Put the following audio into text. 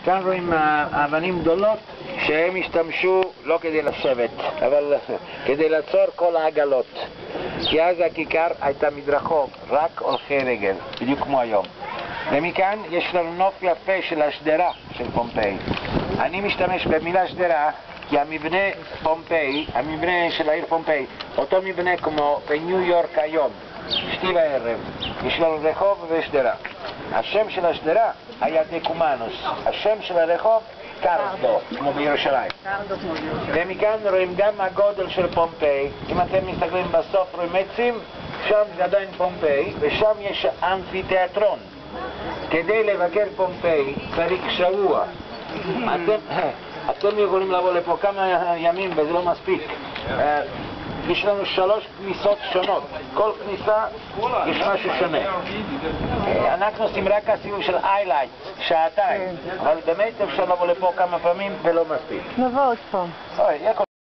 כאן רואים אבנים גדולות שהם השתמשו לא כדי לשבת, אבל כדי לעצור כל העגלות. כי אז הכיכר הייתה מדרחוב, רק הולכי רגל, בדיוק כמו היום. ומכאן יש לנו נוף יפה של השדרה של פומפיי. אני משתמש במילה שדרה כי המבנה פומפיי, המבנה של העיר פומפיי, אותו מבנה כמו בניו יורק היום, שתי וערב, יש לנו רחוב ושדרה. השם של השדרה היה דקומנוס, השם של הרחוב קרדו, כמו בירושלים. ומכאן רואים גם הגודל של פומפיי. אם אתם מסתכלים בסוף רואים עצים, שם זה עדיין פומפיי, ושם יש אמפיתיאטרון. כדי לבקר פומפיי צריך שבוע. אתם יכולים לבוא לפה כמה ימים וזה לא מספיק. יש לנו 3 כניסות שונות, כל כניסה יש משהו שונה. אנחנו עושים רק הסיבוב של איילייט, שעתיים, אבל באמת אפשר לבוא לפה כמה פעמים ולא מספיק. נבוא עוד פעם.